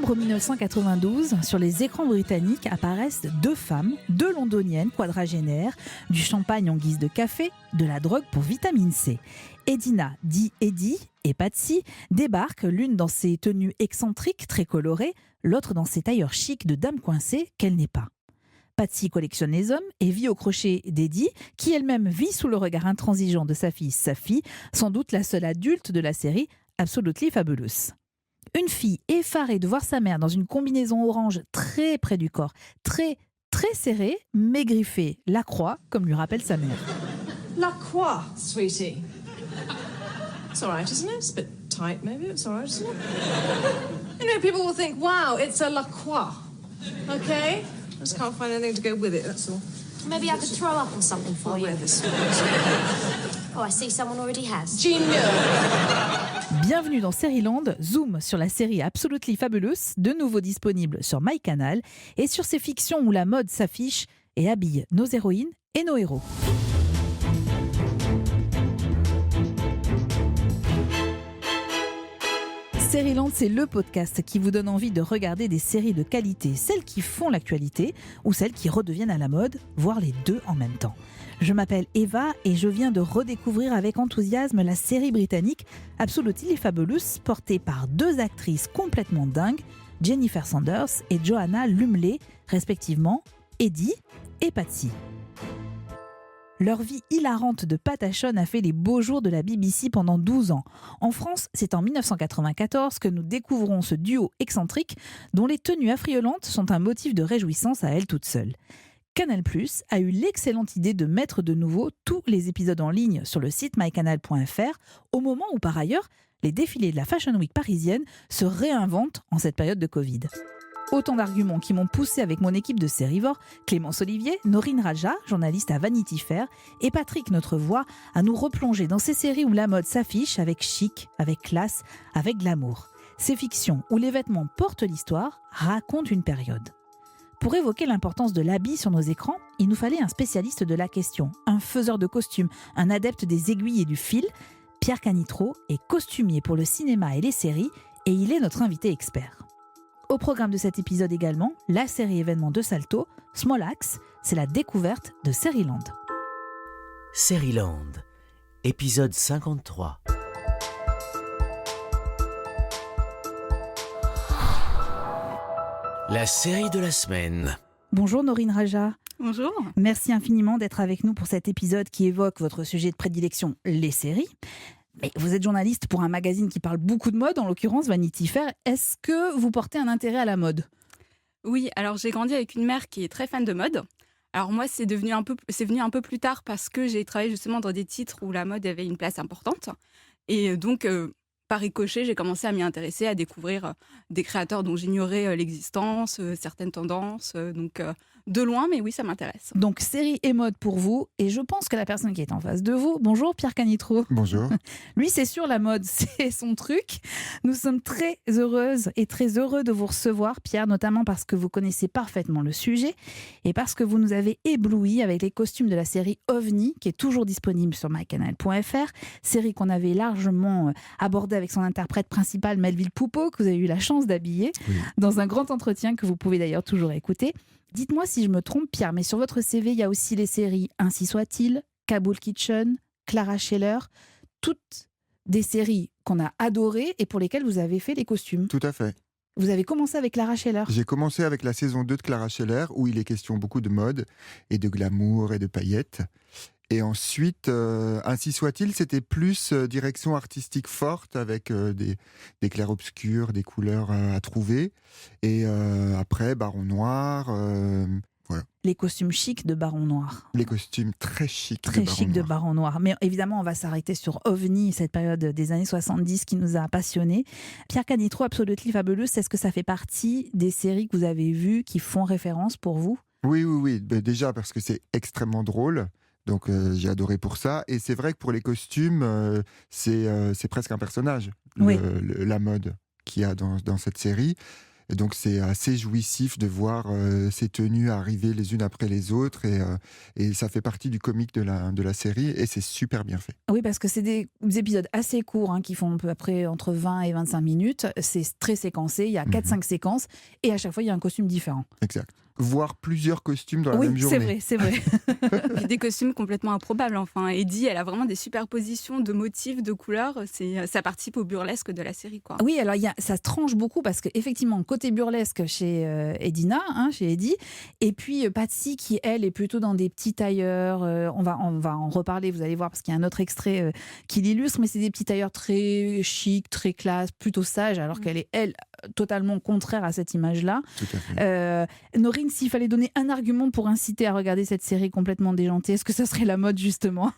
novembre 1992, sur les écrans britanniques apparaissent deux femmes, deux londoniennes quadragénaires, du champagne en guise de café, de la drogue pour vitamine C. Edina, dit Eddie, et Patsy débarquent, l'une dans ses tenues excentriques très colorées, l'autre dans ses tailleurs chics de dame coincée qu'elle n'est pas. Patsy collectionne les hommes et vit au crochet d'Eddie, qui elle-même vit sous le regard intransigeant de sa fille Safi, sans doute la seule adulte de la série Absolutely Fabulous. Une fille effarée de voir sa mère dans une combinaison orange très près du corps, très serrée, mais griffée, la croix, comme lui rappelle sa mère. La croix, sweetie. It's all right, isn't it? It's a bit tight, maybe. It's all right, isn't it? You know, people will think, wow, it's a la croix. Okay? I just can't find anything to go with it, that's all. Maybe I could throw up on something for I'll you. wear this. Oh, I see someone already has. Genius. Bienvenue dans Seriland, zoom sur la série Absolutely Fabulous, de nouveau disponible sur MyCanal, et sur ces fictions où la mode s'affiche et habille nos héroïnes et nos héros. Seriland, c'est le podcast qui vous donne envie de regarder des séries de qualité, celles qui font l'actualité ou celles qui redeviennent à la mode, voire les deux en même temps. Je m'appelle Eva et je viens de redécouvrir avec enthousiasme la série britannique Absolutely Fabulous, portée par deux actrices complètement dingues, Jennifer Saunders et Joanna Lumley, respectivement Eddie et Patsy. Leur vie hilarante de patachonne a fait les beaux jours de la BBC pendant 12 ans. En France, c'est en 1994 que nous découvrons ce duo excentrique dont les tenues affriolantes sont un motif de réjouissance à elles toutes seules. Canal+ a eu l'excellente idée de mettre de nouveau tous les épisodes en ligne sur le site mycanal.fr au moment où, par ailleurs, les défilés de la Fashion Week parisienne se réinventent en cette période de Covid. Autant d'arguments qui m'ont poussé avec mon équipe de Sérivore, Clémence Olivier, Norine Raja, journaliste à Vanity Fair, et Patrick, notre voix, à nous replonger dans ces séries où la mode s'affiche avec chic, avec classe, avec glamour. Ces fictions où les vêtements portent l'histoire racontent une période. Pour évoquer l'importance de l'habit sur nos écrans, il nous fallait un spécialiste de la question, un faiseur de costumes, un adepte des aiguilles et du fil. Pierre Canitro est costumier pour le cinéma et les séries, et il est notre invité expert. Au programme de cet épisode également, la série événement de Salto, Small Axe, c'est la découverte de Seriland. Seriland, épisode 53. La série de la semaine. Bonjour Norine Raja. Bonjour. Merci infiniment d'être avec nous pour cet épisode qui évoque votre sujet de prédilection, les séries. Mais vous êtes journaliste pour un magazine qui parle beaucoup de mode, en l'occurrence Vanity Fair. Est-ce que vous portez un intérêt à la mode ? Oui, alors j'ai grandi avec une mère qui est très fan de mode. Alors moi, c'est venu un peu plus tard parce que j'ai travaillé justement dans des titres où la mode avait une place importante. Et donc, par ricochet, j'ai commencé à m'y intéresser, à découvrir des créateurs dont j'ignorais l'existence, certaines tendances. Donc, de loin, mais oui, ça m'intéresse. Donc, série et mode pour vous. Et je pense que la personne qui est en face de vous, bonjour Pierre Canitro. Bonjour. Lui, c'est sûr, la mode, c'est son truc. Nous sommes très heureuses et très heureux de vous recevoir, Pierre, notamment parce que vous connaissez parfaitement le sujet et parce que vous nous avez éblouis avec les costumes de la série OVNI, qui est toujours disponible sur mycanal.fr, série qu'on avait largement abordée avec son interprète principal, Melville Poupeau, que vous avez eu la chance d'habiller, dans un grand entretien que vous pouvez d'ailleurs toujours écouter. Dites-moi si je me trompe, Pierre, mais sur votre CV, il y a aussi les séries Ainsi soit-il, Kaboul Kitchen, Clara Scheller, toutes des séries qu'on a adorées et pour lesquelles vous avez fait les costumes. Tout à fait. Vous avez commencé avec Clara Scheller. J'ai commencé avec la saison 2 de Clara Scheller, où il est question beaucoup de mode et de glamour et de paillettes. Et ensuite, Ainsi soit-il, c'était plus direction artistique forte avec des clairs-obscurs, des couleurs à trouver. Et après, Baron Noir, voilà. Les costumes chics de Baron Noir. Les costumes très chics de Baron Noir. Mais évidemment, on va s'arrêter sur OVNI, cette période des années 70 qui nous a passionnés. Pierre Canitro, Absolutely Fabulous, est-ce que ça fait partie des séries que vous avez vues qui font référence pour vous ? Oui. Déjà parce que c'est extrêmement drôle. Donc j'ai adoré pour ça. Et c'est vrai que pour les costumes, c'est presque un personnage, la mode qu'il y a dans cette série. Et donc c'est assez jouissif de voir ces tenues arriver les unes après les autres et ça fait partie du comique de la série et c'est super bien fait. Oui, parce que c'est des épisodes assez courts qui font à peu près entre 20 et 25 minutes. C'est très séquencé, il y a 4-5 séquences et à chaque fois il y a un costume différent. Exact. Voir plusieurs costumes dans la même journée. Oui, c'est vrai. Puis des costumes complètement improbables. Enfin, Eddie, elle a vraiment des superpositions de motifs, de couleurs. Ça participe au burlesque de la série, quoi. Oui, alors ça se tranche beaucoup parce qu'effectivement, côté burlesque chez Edina, chez Eddie, et puis Patsy qui, elle, est plutôt dans des petits tailleurs. On va en reparler, vous allez voir, parce qu'il y a un autre extrait qui l'illustre, mais c'est des petits tailleurs très chic, très classe, plutôt sage, alors qu'elle est, elle, totalement contraire à cette image-là. Tout à fait. Norine, s'il fallait donner un argument pour inciter à regarder cette série complètement déjantée, est-ce que ça serait la mode, justement ?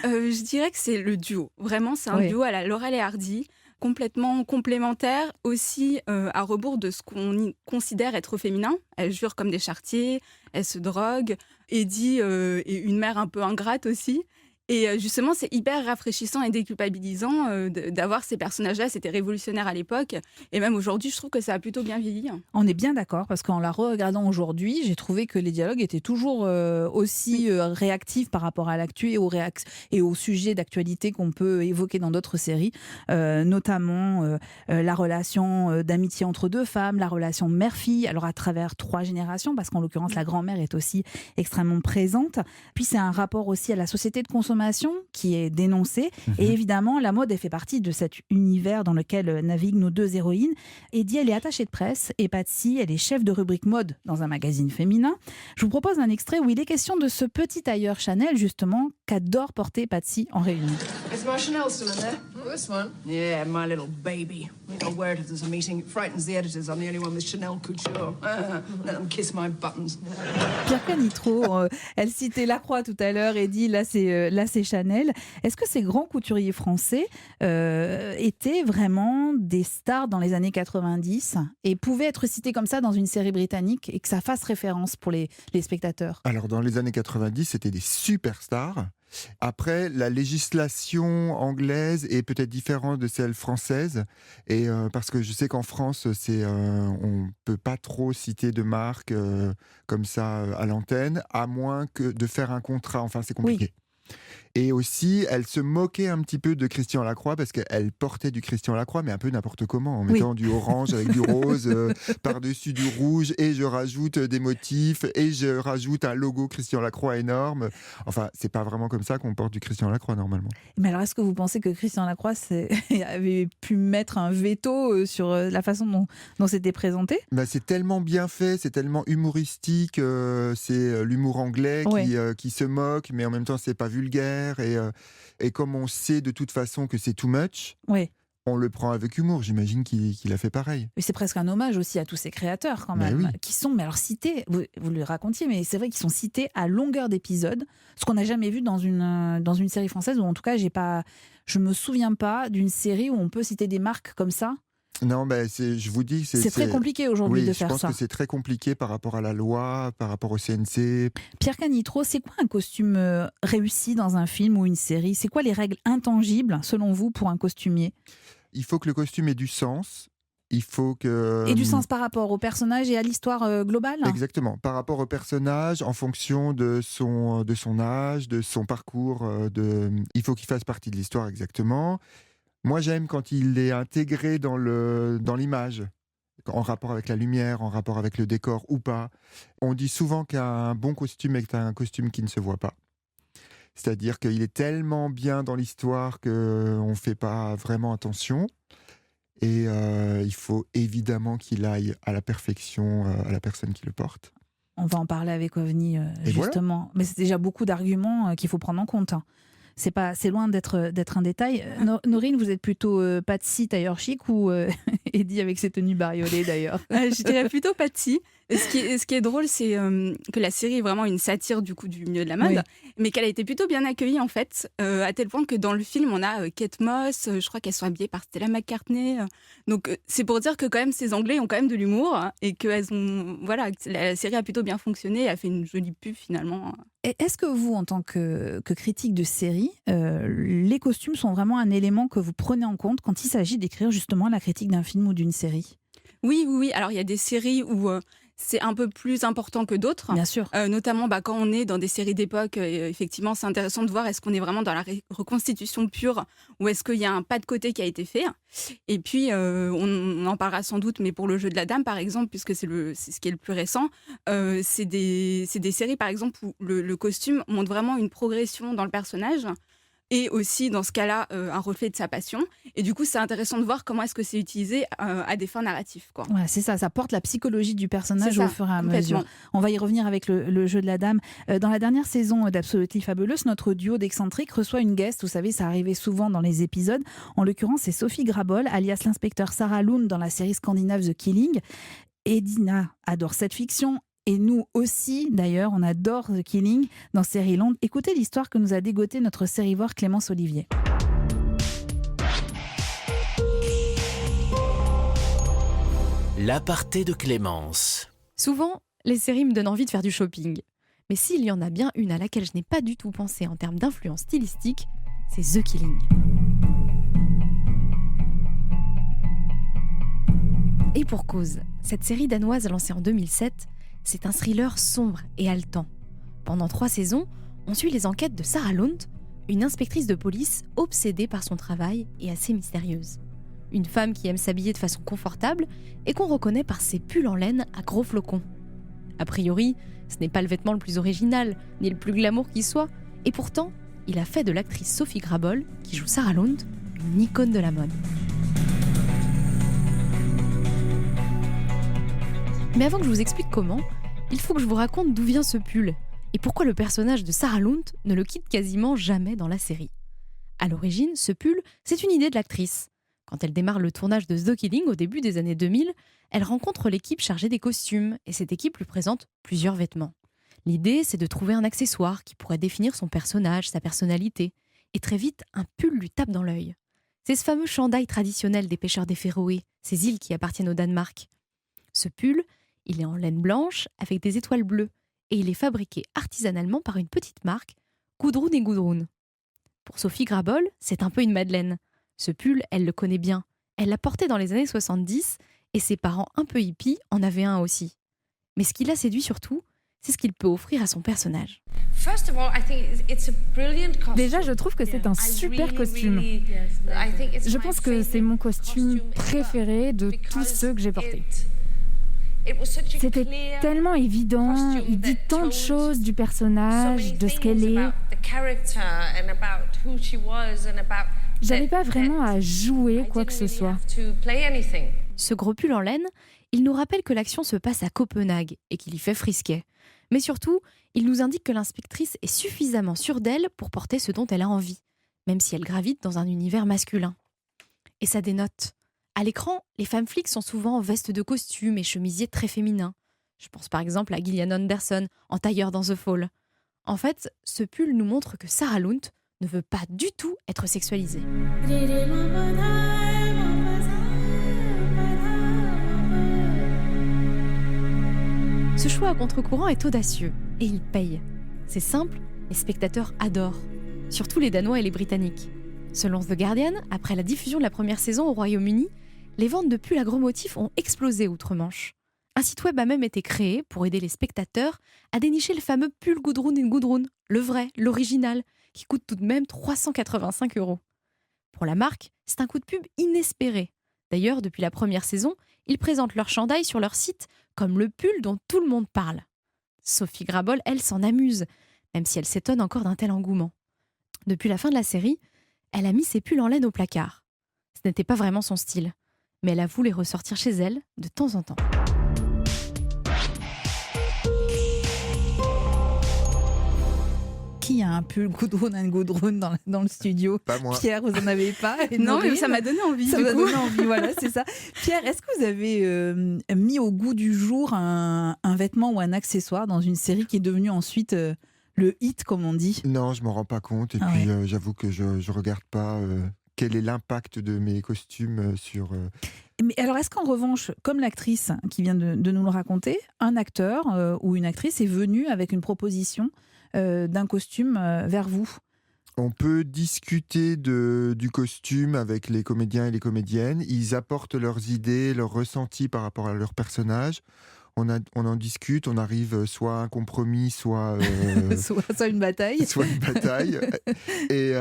Je dirais que c'est le duo. Vraiment, c'est un duo à la Laurel et Hardy, complètement complémentaire, aussi à rebours de ce qu'on considère être féminin. Elles jurent comme des charretiers, elles se droguent. Eddie est une mère un peu ingrate aussi. Et justement, c'est hyper rafraîchissant et déculpabilisant d'avoir ces personnages-là. C'était révolutionnaire à l'époque. Et même aujourd'hui, je trouve que ça a plutôt bien vieilli. On est bien d'accord, parce qu'en la re-regardant aujourd'hui, j'ai trouvé que les dialogues étaient toujours aussi réactifs par rapport à l'actu et aux sujets d'actualité qu'on peut évoquer dans d'autres séries, notamment la relation d'amitié entre deux femmes, la relation mère-fille, alors à travers 3 générations, parce qu'en l'occurrence, la grand-mère est aussi extrêmement présente. Puis c'est un rapport aussi à la société de consommation qui est dénoncé. Et évidemment, la mode, elle fait partie de cet univers dans lequel naviguent nos 2 héroïnes. Eddie, elle est attachée de presse et Patsy, elle est chef de rubrique mode dans un magazine féminin. Je vous propose un extrait où il est question de ce petit tailleur Chanel, justement, qu'adore porter Patsy en réunion. Is my Chanel still in there? Oh, this one? Yeah, my little baby. We don't wear it if there's a meeting. It frightens the editors. I'm the only one with Chanel couture. Let them kiss my buttons. Pierre Canitro, elle citait Lacroix tout à l'heure et dit là c'est Chanel. Est-ce que ces grands couturiers français étaient vraiment des stars dans les années 90 et pouvaient être cités comme ça dans une série britannique et que ça fasse référence pour les spectateurs ? Alors dans les années 90, c'était des superstars. Après, la législation anglaise est peut-être différente de celle française, et parce que je sais qu'en France, on peut pas trop citer de marques comme ça à l'antenne, à moins que de faire un contrat. Enfin, c'est compliqué. Oui. Et aussi, elle se moquait un petit peu de Christian Lacroix parce qu'elle portait du Christian Lacroix, mais un peu n'importe comment, en mettant du orange avec du rose par-dessus du rouge, et je rajoute des motifs, et je rajoute un logo Christian Lacroix énorme. Enfin, c'est pas vraiment comme ça qu'on porte du Christian Lacroix normalement. Mais alors, est-ce que vous pensez que Christian Lacroix avait pu mettre un veto sur la façon dont c'était présenté ? C'est tellement bien fait, c'est tellement humoristique, c'est l'humour anglais qui se moque, mais en même temps c'est pas vulgaire. Et comme on sait de toute façon que c'est too much, on le prend avec humour. J'imagine qu'il a fait pareil. Mais c'est presque un hommage aussi à tous ces créateurs quand même, qui sont alors cités, vous le racontiez, mais c'est vrai qu'ils sont cités à longueur d'épisodes, ce qu'on n'a jamais vu dans une série française, ou en tout cas je me souviens pas d'une série où on peut citer des marques comme ça. Non, je vous dis, c'est très compliqué aujourd'hui de faire ça. Je pense que c'est très compliqué par rapport à la loi, par rapport au CNC. Pierre Canitro, c'est quoi un costume réussi dans un film ou une série ? C'est quoi les règles intangibles, selon vous, pour un costumier ? Il faut que le costume ait du sens. Il faut que... Et du sens par rapport au personnage et à l'histoire globale ? Exactement, par rapport au personnage, en fonction de son âge, de son parcours. Il faut qu'il fasse partie de l'histoire, exactement. Moi, j'aime quand il est intégré dans l'image, en rapport avec la lumière, en rapport avec le décor ou pas. On dit souvent qu'un bon costume est un costume qui ne se voit pas. C'est-à-dire qu'il est tellement bien dans l'histoire qu'on ne fait pas vraiment attention. Et il faut évidemment qu'il aille à la perfection à la personne qui le porte. On va en parler avec OVNI, justement. Voilà. Mais c'est déjà beaucoup d'arguments qu'il faut prendre en compte. C'est loin d'être un détail. Norine, vous êtes plutôt Patsy tailleur chic ou Eddie avec ses tenues bariolées d'ailleurs ? Je dirais plutôt Patsy. Ce qui est drôle, c'est que la série est vraiment une satire du milieu de la mode, mais qu'elle a été plutôt bien accueillie en fait, à tel point que dans le film, on a Kate Moss, je crois qu'elles sont habillées par Stella McCartney. Donc c'est pour dire que quand même ces Anglais ont quand même de l'humour et que la série a plutôt bien fonctionné, a fait une jolie pub finalement. Et est-ce que vous, en tant que critique de série, les costumes sont vraiment un élément que vous prenez en compte quand il s'agit d'écrire justement la critique d'un film ou d'une série ? Oui. Alors, il y a des séries où c'est un peu plus important que d'autres. Bien sûr. Notamment, quand on est dans des séries d'époque, effectivement, c'est intéressant de voir est-ce qu'on est vraiment dans la reconstitution pure ou est-ce qu'il y a un pas de côté qui a été fait. Et puis, on en parlera sans doute, mais pour le jeu de la dame, par exemple, puisque c'est ce qui est le plus récent, c'est des séries, par exemple, où le costume montre vraiment une progression dans le personnage. Et aussi, dans ce cas-là, un reflet de sa passion. Et du coup, c'est intéressant de voir comment est-ce que c'est utilisé à des fins narratives. Quoi. Ouais, c'est ça porte la psychologie du personnage au fur et à complètement. mesure. On va y revenir avec le jeu de la dame. Dans la dernière saison d'Absolutely Fabulous, notre duo d'excentriques reçoit une guest. Vous savez, ça arrivait souvent dans les épisodes. En l'occurrence, c'est Sophie Grabol, alias l'inspecteur Sarah Lund dans la série scandinave The Killing. Edina adore cette fiction. Et nous aussi, d'ailleurs, on adore The Killing dans Seriland. Écoutez l'histoire que nous a dégoté notre sérivore Clémence Olivier. L'aparté de Clémence. Souvent, les séries me donnent envie de faire du shopping. Mais s'il y en a bien une à laquelle je n'ai pas du tout pensé en termes d'influence stylistique, c'est The Killing. Et pour cause, cette série danoise lancée en 2007, c'est un thriller sombre et haletant. Pendant 3 saisons, on suit les enquêtes de Sarah Lund, une inspectrice de police obsédée par son travail et assez mystérieuse. Une femme qui aime s'habiller de façon confortable et qu'on reconnaît par ses pulls en laine à gros flocons. A priori, ce n'est pas le vêtement le plus original, ni le plus glamour qui soit, et pourtant, il a fait de l'actrice Sophie Grabol, qui joue Sarah Lund, une icône de la mode. Mais avant que je vous explique comment, il faut que je vous raconte d'où vient ce pull et pourquoi le personnage de Sarah Lund ne le quitte quasiment jamais dans la série. À l'origine, ce pull, c'est une idée de l'actrice. Quand elle démarre le tournage de The Killing au début des années 2000, elle rencontre l'équipe chargée des costumes et cette équipe lui présente plusieurs vêtements. L'idée, c'est de trouver un accessoire qui pourrait définir son personnage, sa personnalité. Et très vite, un pull lui tape dans l'œil. C'est ce fameux chandail traditionnel des pêcheurs des Féroé, ces îles qui appartiennent au Danemark. Ce pull, il est en laine blanche avec des étoiles bleues et il est fabriqué artisanalement par une petite marque, Gudrun et Gudrun. Pour Sophie Grabol, c'est un peu une madeleine. Ce pull, elle le connaît bien. Elle l'a porté dans les années 70 et ses parents un peu hippies en avaient un aussi. Mais ce qui l'a séduit surtout, c'est ce qu'il peut offrir à son personnage. Déjà, je trouve que c'est un super costume. Je pense que c'est mon costume préféré de tous ceux que j'ai portés. C'était tellement évident, il dit tant de choses du personnage, de ce qu'elle est. J'avais pas vraiment à jouer quoi que ce soit. Ce gros pull en laine, il nous rappelle que l'action se passe à Copenhague et qu'il y fait frisquet. Mais surtout, il nous indique que l'inspectrice est suffisamment sûre d'elle pour porter ce dont elle a envie, même si elle gravite dans un univers masculin. Et ça dénote. À l'écran, les femmes flics sont souvent en veste de costume et chemisiers très féminins. Je pense par exemple à Gillian Anderson en tailleur dans The Fall. En fait, ce pull nous montre que Sarah Lund ne veut pas du tout être sexualisée. Ce choix à contre-courant est audacieux et il paye. C'est simple, les spectateurs adorent, surtout les Danois et les Britanniques. Selon The Guardian, après la diffusion de la première saison au Royaume-Uni, les ventes de pulls à gros motifs ont explosé outre-Manche. Un site web a même été créé pour aider les spectateurs à dénicher le fameux pull Gudrun et Gudrun, le vrai, l'original, qui coûte tout de même 385 €. Pour la marque, c'est un coup de pub inespéré. D'ailleurs, depuis la première saison, ils présentent leur chandail sur leur site comme le pull dont tout le monde parle. Sophie Grabol, elle, s'en amuse, même si elle s'étonne encore d'un tel engouement. Depuis la fin de la série, elle a mis ses pulls en laine au placard. Ce n'était pas vraiment son style, mais elle avoue les ressortir chez elle de temps en temps. Qui a un pull Gudrun and Gudrun dans le studio? Pas moi. Pierre, vous en avez pas? Et Non, Norine, mais ça m'a donné envie. ça du vous a coup. donné envie, voilà, c'est ça. Pierre, est-ce que vous avez mis au goût du jour un vêtement ou un accessoire dans une série qui est devenue ensuite le hit, comme on dit? Non, je m'en rends pas compte. Et Ah puis, ouais. j'avoue que je regarde pas quel est l'impact de mes costumes sur... Mais alors, est-ce qu'en revanche, comme l'actrice qui vient de nous le raconter, un acteur ou une actrice est venu avec une proposition d'un costume vers vous? On peut discuter du costume avec les comédiens et les comédiennes. Ils apportent leurs idées, leurs ressentis par rapport à leur personnage. On en discute, on arrive soit à un compromis, soit soit une bataille. soit une bataille. Et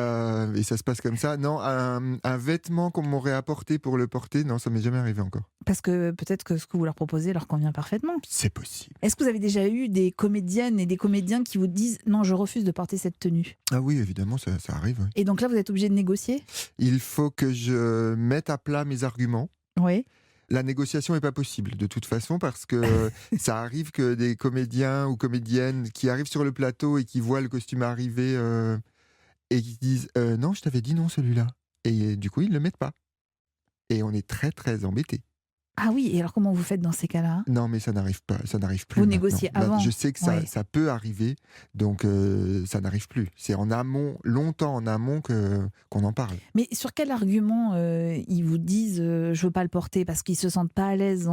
ça se passe comme ça. Non, un vêtement qu'on m'aurait apporté pour le porter, non, ça m'est jamais arrivé encore. Parce que peut-être que ce que vous leur proposez leur convient parfaitement. C'est possible. Est-ce que vous avez déjà eu des comédiennes et des comédiens qui vous disent « Non, je refuse de porter cette tenue ». Ah oui, évidemment, ça arrive. Oui. Et donc là, vous êtes obligé de négocier ? Il faut que je mette à plat mes arguments. Oui. La négociation n'est pas possible de toute façon parce que ça arrive que des comédiens ou comédiennes qui arrivent sur le plateau et qui voient le costume arriver et qui disent non, je t'avais dit non celui-là. Et du coup, ils ne le mettent pas. Et on est très très embêtés. Ah oui, et alors comment vous faites dans ces cas-là ? Non, mais ça n'arrive pas, ça n'arrive plus. Vous maintenant. négociez avant ? Je sais que ça peut arriver, donc ça n'arrive plus. C'est en amont, longtemps en amont qu'on en parle. Mais sur quel argument ils vous disent je veux pas le porter ? Parce qu'ils se sentent pas à l'aise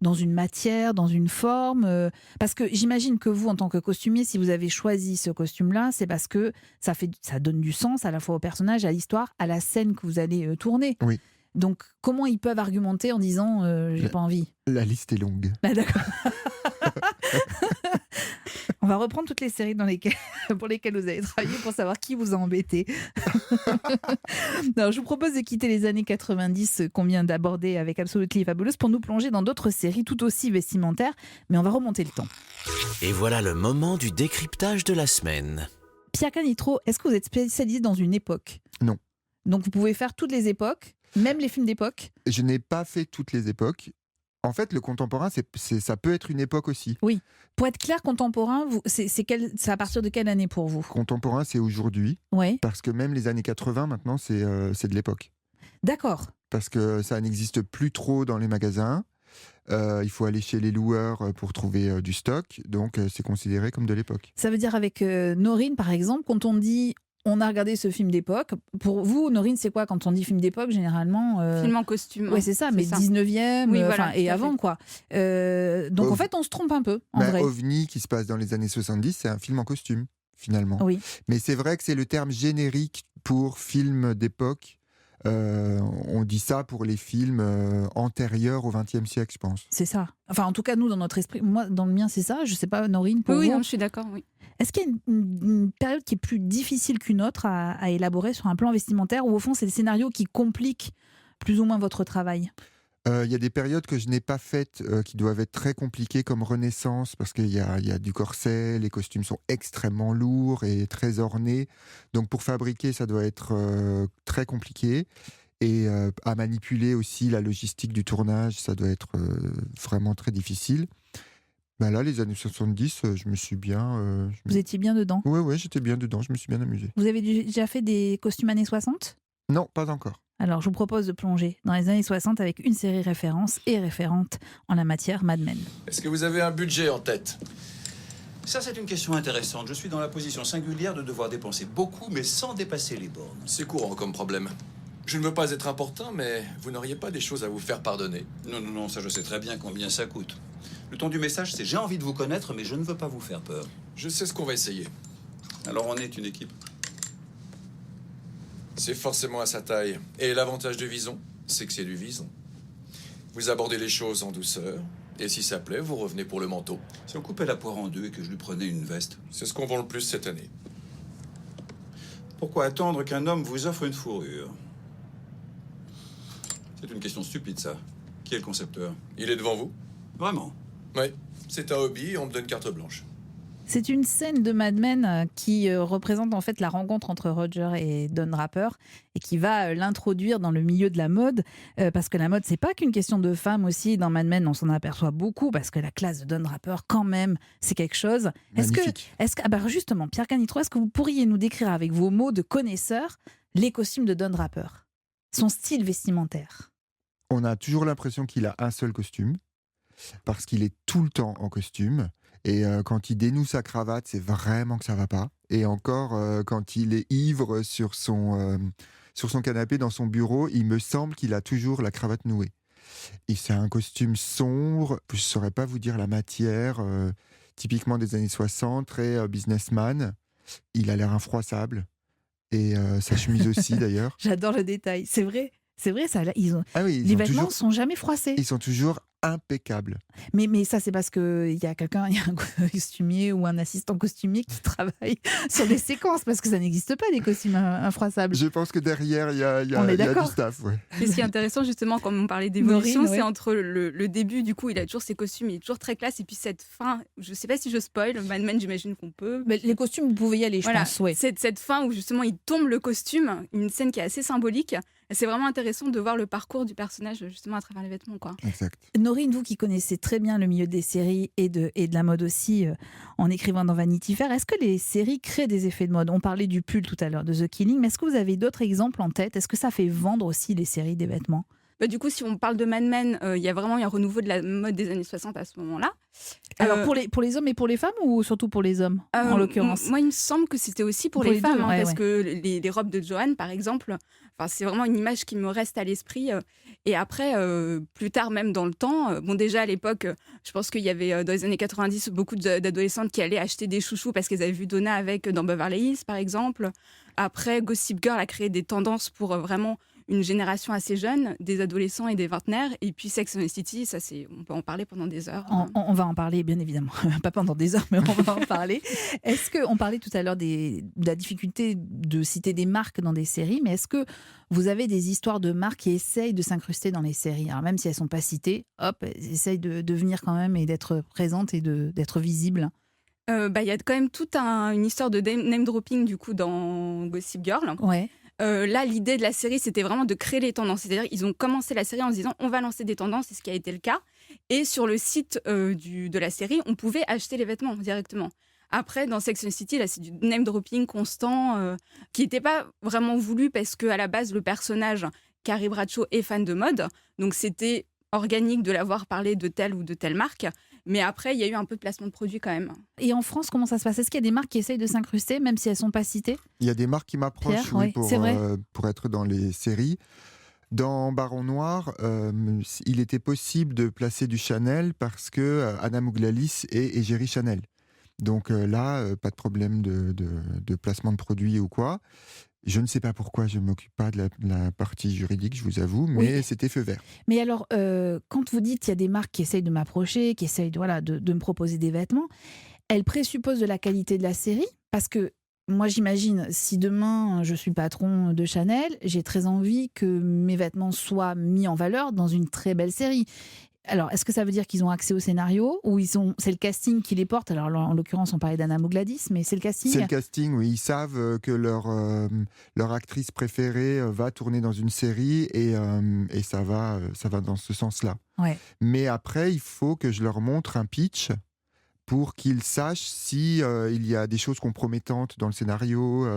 dans une matière, dans une forme parce que j'imagine que vous, en tant que costumier, si vous avez choisi ce costume-là, c'est parce que ça donne du sens à la fois au personnage, à l'histoire, à la scène que vous allez tourner. Oui. Donc, comment ils peuvent argumenter en disant j'ai pas envie ? La liste est longue. Ah, d'accord. On va reprendre toutes les séries pour lesquelles vous avez travaillé pour savoir qui vous a embêté. Alors, je vous propose de quitter les années 90 qu'on vient d'aborder avec Absolutely Fabulous pour nous plonger dans d'autres séries tout aussi vestimentaires, mais on va remonter le temps. Et voilà le moment du décryptage de la semaine. Pierre Canitro, est-ce que vous êtes spécialisé dans une époque ? Non. Donc, vous pouvez faire toutes les époques ? Même les films d'époque ? Je n'ai pas fait toutes les époques. En fait, le contemporain, ça peut être une époque aussi. Oui. Pour être clair, contemporain, c'est à partir de quelle année pour vous ? Contemporain, c'est aujourd'hui. Oui. Parce que même les années 80, maintenant, c'est de l'époque. D'accord. Parce que ça n'existe plus trop dans les magasins. Il faut aller chez les loueurs pour trouver du stock. Donc, c'est considéré comme de l'époque. Ça veut dire avec Norine, par exemple, quand on dit... On a regardé ce film d'époque. Pour vous, Norine, c'est quoi quand on dit film d'époque, généralement Film en costume. Oui, c'est ça, mais 19e Oui, voilà, et avant, quoi. Donc, en fait, on se trompe un peu, en vrai. OVNI, qui se passe dans les années 70, c'est un film en costume, finalement. Oui. Mais c'est vrai que c'est le terme générique pour film d'époque. On dit ça pour les films antérieurs au XXe siècle, je pense. C'est ça. Enfin, en tout cas, nous, dans notre esprit, moi, dans le mien, c'est ça. Je sais pas, Norine, pour vous. Oui, non, je suis d'accord, oui. Est-ce qu'il y a une période qui est plus difficile qu'une autre à élaborer sur un plan vestimentaire, ou au fond, c'est le scénario qui complique plus ou moins votre travail ? Il y a des périodes que je n'ai pas faites qui doivent être très compliquées, comme Renaissance, parce qu'il y a du corset, les costumes sont extrêmement lourds et très ornés. Donc pour fabriquer, ça doit être très compliqué. Et à manipuler aussi la logistique du tournage, ça doit être vraiment très difficile. Ben là, les années 70, je me suis bien... Vous étiez bien dedans ? Oui, j'étais bien dedans, je me suis bien amusé. Vous avez déjà fait des costumes années 60 ? Non, pas encore. Alors, je vous propose de plonger dans les années 60 avec une série référence et référente en la matière, Mad Men. Est-ce que vous avez un budget en tête ? Ça, c'est une question intéressante. Je suis dans la position singulière de devoir dépenser beaucoup, mais sans dépasser les bornes. C'est courant comme problème. Je ne veux pas être important, mais vous n'auriez pas des choses à vous faire pardonner ? Non, ça je sais très bien combien ça coûte. Le ton du message, c'est « j'ai envie de vous connaître, mais je ne veux pas vous faire peur ». Je sais ce qu'on va essayer. Alors on est une équipe. C'est forcément à sa taille. Et l'avantage de Vison, c'est que c'est du Vison. Vous abordez les choses en douceur, et si ça plaît, vous revenez pour le manteau. Si on coupait la poire en deux et que je lui prenais une veste ? C'est ce qu'on vend le plus cette année. Pourquoi attendre qu'un homme vous offre une fourrure ? C'est une question stupide, ça. Qui est le concepteur ? Il est devant vous ? Vraiment ? Oui, c'est un hobby et on me donne carte blanche. C'est une scène de Mad Men qui représente en fait la rencontre entre Roger et Don Draper et qui va l'introduire dans le milieu de la mode parce que la mode c'est pas qu'une question de femmes aussi. Dans Mad Men on s'en aperçoit beaucoup parce que la classe de Don Draper quand même c'est quelque chose. Justement Pierre Canitro, est-ce que vous pourriez nous décrire avec vos mots de connaisseur les costumes de Don Draper, son style vestimentaire? On a toujours l'impression qu'il a un seul costume parce qu'il est tout le temps en costume. Et quand il dénoue sa cravate, c'est vraiment que ça va pas. Et encore, quand il est ivre sur son canapé dans son bureau, il me semble qu'il a toujours la cravate nouée. Et c'est un costume sombre, je ne saurais pas vous dire la matière, typiquement des années 60, très businessman. Il a l'air infroissable. Et sa chemise aussi, d'ailleurs. J'adore le détail. C'est vrai, ça, les vêtements toujours, sont jamais froissés. ils sont toujours impeccables. Mais ça, c'est parce qu'il y a un costumier ou un assistant costumier qui travaille sur les séquences, parce que ça n'existe pas, des costumes infroissables. Je pense que derrière, il y a du staff. Ouais. Et ce qui est intéressant, justement, quand on parlait d'évolution, Maureen, c'est entre le début, du coup, il a toujours ses costumes, il est toujours très classe, et puis cette fin, je ne sais pas si je spoil, Mad Men, j'imagine qu'on peut. Mais les costumes, vous pouvez y aller, je pense. Ouais. Cette fin où, justement, il tombe le costume, une scène qui est assez symbolique. C'est vraiment intéressant de voir le parcours du personnage, justement, à travers les vêtements, quoi. Exact. Norine, vous qui connaissez très bien le milieu des séries et de la mode aussi, en écrivant dans Vanity Fair, est-ce que les séries créent des effets de mode ? On parlait du pull tout à l'heure, de The Killing, mais est-ce que vous avez d'autres exemples en tête ? Est-ce que ça fait vendre aussi les séries des vêtements ? Du coup, si on parle de Mad Men, il y a vraiment eu un renouveau de la mode des années 60 à ce moment-là. Alors pour les hommes et pour les femmes, ou surtout pour les hommes, en l'occurrence ? Moi, il me semble que c'était aussi pour les femmes, deux, parce que les robes de Joanne, par exemple, c'est vraiment une image qui me reste à l'esprit. Et après, plus tard, même dans le temps, déjà à l'époque, je pense qu'il y avait dans les années 90 beaucoup d'adolescentes qui allaient acheter des chouchous parce qu'elles avaient vu Donna avec dans Beverly Hills, par exemple. Après, Gossip Girl a créé des tendances pour vraiment une génération assez jeune, des adolescents et des vingtenaires. Et puis Sex and the City, on peut en parler pendant des heures. On va en parler, bien évidemment. Pas pendant des heures, mais on va en parler. Est-ce qu'on parlait tout à l'heure de la difficulté de citer des marques dans des séries, mais est-ce que vous avez des histoires de marques qui essayent de s'incruster dans les séries ? Alors même si elles ne sont pas citées, elles essayent de venir quand même et d'être présentes et d'être visibles. Y a quand même toute une histoire de name dropping du coup dans Gossip Girl. Ouais. Là, l'idée de la série, c'était vraiment de créer les tendances. C'est-à-dire qu'ils ont commencé la série en se disant on va lancer des tendances, c'est ce qui a été le cas. Et sur le site de la série, on pouvait acheter les vêtements directement. Après, dans Sex and the City, là, c'est du name dropping constant qui n'était pas vraiment voulu parce qu'à la base, le personnage, Carrie Bradshaw, est fan de mode. Donc, c'était organique de l'avoir parlé de telle ou de telle marque. Mais après, il y a eu un peu de placement de produits quand même. Et en France, comment ça se passe ? Est-ce qu'il y a des marques qui essayent de s'incruster, même si elles ne sont pas citées ? Il y a des marques qui m'approchent pour être dans les séries. Dans Baron Noir, il était possible de placer du Chanel parce que Anna Mouglalis est égérie Chanel. Donc là, pas de problème de placement de produits ou quoi. Je ne sais pas pourquoi je ne m'occupe pas de la partie juridique, je vous avoue, mais c'était feu vert. Mais alors, quand vous dites qu'il y a des marques qui essayent de m'approcher, qui essayent de me proposer des vêtements, elles présupposent de la qualité de la série ? Parce que moi, j'imagine, si demain je suis patron de Chanel, j'ai très envie que mes vêtements soient mis en valeur dans une très belle série. Alors, est-ce que ça veut dire qu'ils ont accès au scénario ou c'est le casting qui les porte ? Alors, en l'occurrence, on parlait d'Anna Mougladis, mais c'est le casting ? C'est le casting, oui. Ils savent que leur actrice préférée va tourner dans une série et ça va dans ce sens-là. Ouais. Mais après, il faut que je leur montre un pitch pour qu'ils sachent si il y a des choses compromettantes dans le scénario